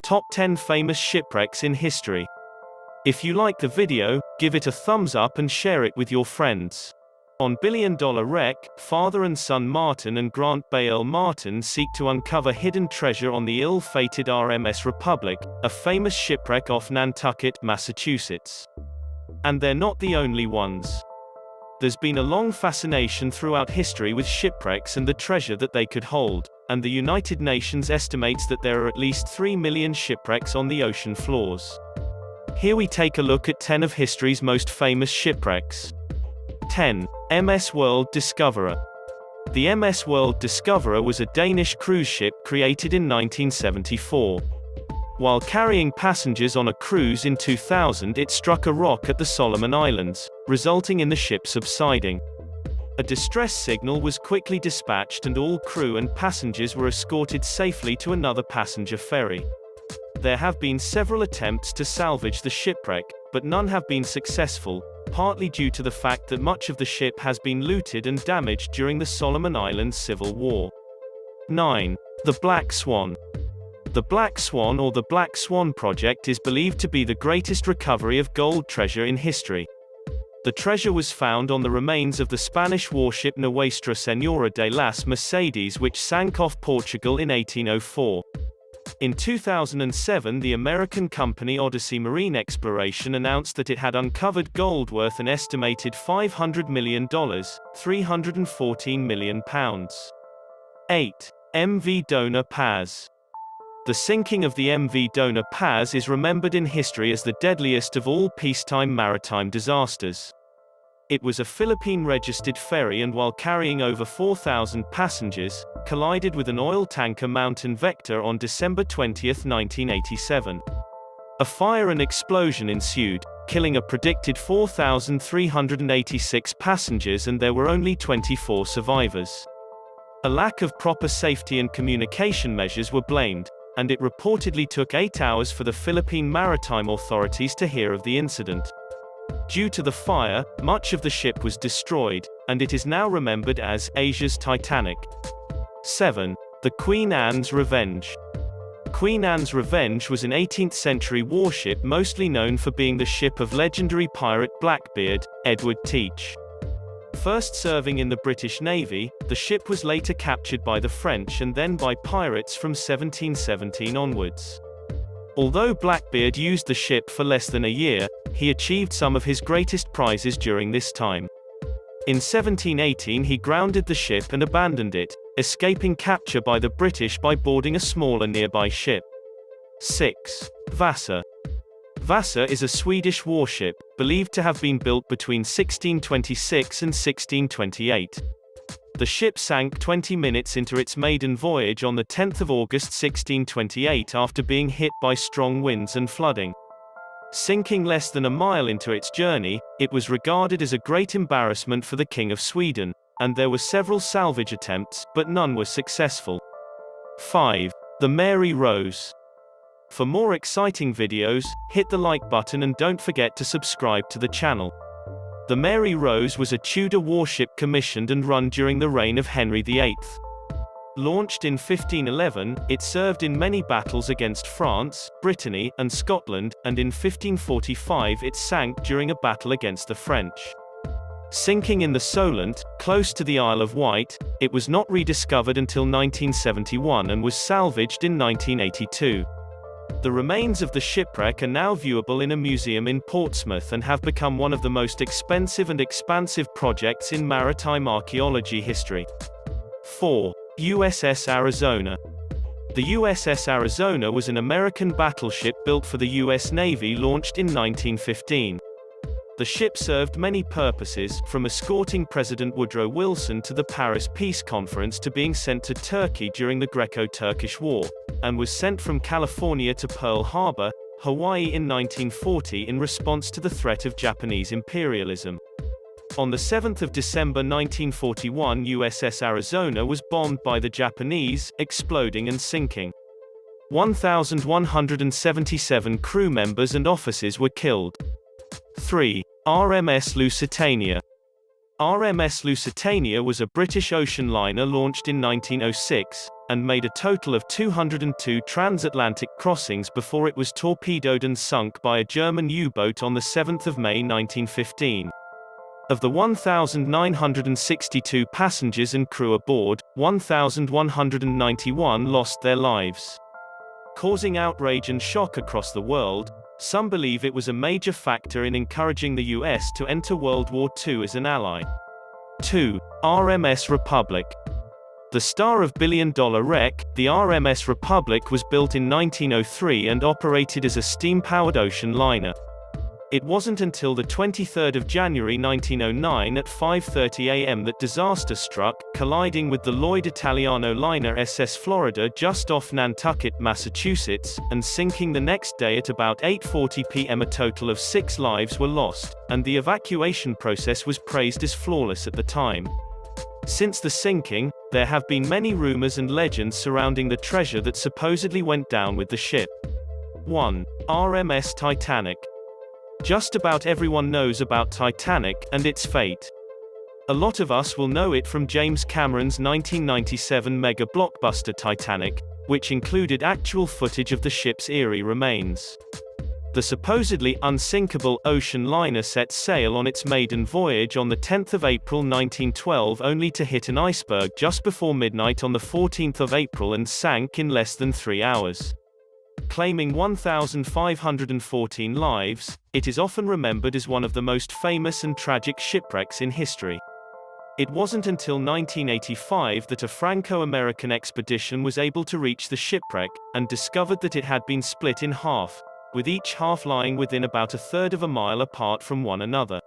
Top 10 Famous Shipwrecks in History. If you like the video, give it a thumbs up and share it with your friends. On Billion Dollar Wreck, father and son Martin and Grant Bale Martin seek to uncover hidden treasure on the ill-fated RMS Republic, a famous shipwreck off Nantucket, Massachusetts. And they're not the only ones. There's been a long fascination throughout history with shipwrecks and the treasure that they could hold, and the United Nations estimates that there are at least 3 million shipwrecks on the ocean floors. Here we take a look at 10 of history's most famous shipwrecks. 10. MS World Discoverer. The MS World Discoverer was a Danish cruise ship created in 1974. While carrying passengers on a cruise in 2000, it struck a rock at the Solomon Islands, resulting in the ship subsiding. A distress signal was quickly dispatched and all crew and passengers were escorted safely to another passenger ferry. There have been several attempts to salvage the shipwreck, but none have been successful, partly due to the fact that much of the ship has been looted and damaged during the Solomon Islands Civil War. 9. The Black Swan. The Black Swan or the Black Swan Project is believed to be the greatest recovery of gold treasure in history. The treasure was found on the remains of the Spanish warship Nuestra Señora de las Mercedes, which sank off Portugal in 1804. In 2007, the American company Odyssey Marine Exploration announced that it had uncovered gold worth an estimated $500 million, £314 million. 8. MV Dona Paz. The sinking of the MV Dona Paz is remembered in history as the deadliest of all peacetime maritime disasters. It was a Philippine-registered ferry and while carrying over 4,000 passengers, collided with an oil tanker Mountain Vector on December 20, 1987. A fire and explosion ensued, killing a predicted 4,386 passengers and there were only 24 survivors. A lack of proper safety and communication measures were blamed, and it reportedly took 8 hours for the Philippine maritime authorities to hear of the incident. Due to the fire, much of the ship was destroyed, and it is now remembered as Asia's Titanic. 7. The Queen Anne's Revenge. Queen Anne's Revenge was an 18th-century warship mostly known for being the ship of legendary pirate Blackbeard, Edward Teach. First serving in the British Navy, the ship was later captured by the French and then by pirates from 1717 onwards. Although Blackbeard used the ship for less than a year, he achieved some of his greatest prizes during this time. In 1718 he grounded the ship and abandoned it, escaping capture by the British by boarding a smaller nearby ship. 6. Vasa. Vasa is a Swedish warship, believed to have been built between 1626 and 1628. The ship sank 20 minutes into its maiden voyage on the 10th of August 1628 after being hit by strong winds and flooding. Sinking less than a mile into its journey, it was regarded as a great embarrassment for the King of Sweden, and there were several salvage attempts, but none were successful. 5. The Mary Rose. For more exciting videos, hit the like button and don't forget to subscribe to the channel. The Mary Rose was a Tudor warship commissioned and run during the reign of Henry VIII. Launched in 1511, it served in many battles against France, Brittany, and Scotland, and in 1545 it sank during a battle against the French. Sinking in the Solent, close to the Isle of Wight, it was not rediscovered until 1971 and was salvaged in 1982. The remains of the shipwreck are now viewable in a museum in Portsmouth and have become one of the most expensive and expansive projects in maritime archaeology history. 4. USS Arizona. The USS Arizona was an American battleship built for the U.S. Navy launched in 1915. The ship served many purposes, from escorting President Woodrow Wilson to the Paris Peace Conference to being sent to Turkey during the Greco-Turkish War, and was sent from California to Pearl Harbor, Hawaii in 1940 in response to the threat of Japanese imperialism. On the 7th of December 1941, USS Arizona was bombed by the Japanese, exploding and sinking. 1,177 crew members and officers were killed. 3. RMS Lusitania. RMS Lusitania was a British ocean liner launched in 1906, and made a total of 202 transatlantic crossings before it was torpedoed and sunk by a German U-boat on 7 May 1915. Of the 1,962 passengers and crew aboard, 1,191 lost their lives. Causing outrage and shock across the world, some believe it was a major factor in encouraging the US to enter World War II as an ally. 2. RMS Republic. The star of billion-dollar wreck, the RMS Republic was built in 1903 and operated as a steam-powered ocean liner. It wasn't until the 23rd of January 1909 at 5:30 a.m. that disaster struck, colliding with the Lloyd Italiano liner SS Florida just off Nantucket, Massachusetts, and sinking the next day at about 8:40 p.m. A total of 6 lives were lost, and the evacuation process was praised as flawless at the time. Since the sinking, there have been many rumors and legends surrounding the treasure that supposedly went down with the ship. 1. RMS Titanic. Just about everyone knows about Titanic and its fate. A lot of us will know it from James Cameron's 1997 mega blockbuster Titanic, which included actual footage of the ship's eerie remains. The supposedly unsinkable ocean liner set sail on its maiden voyage on the 10th of April 1912 only to hit an iceberg just before midnight on the 14th of April and sank in less than 3 hours. Claiming 1,514 lives, it is often remembered as one of the most famous and tragic shipwrecks in history. It wasn't until 1985 that a Franco-American expedition was able to reach the shipwreck, and discovered that it had been split in half, with each half lying within about 1/3 of a mile apart from one another.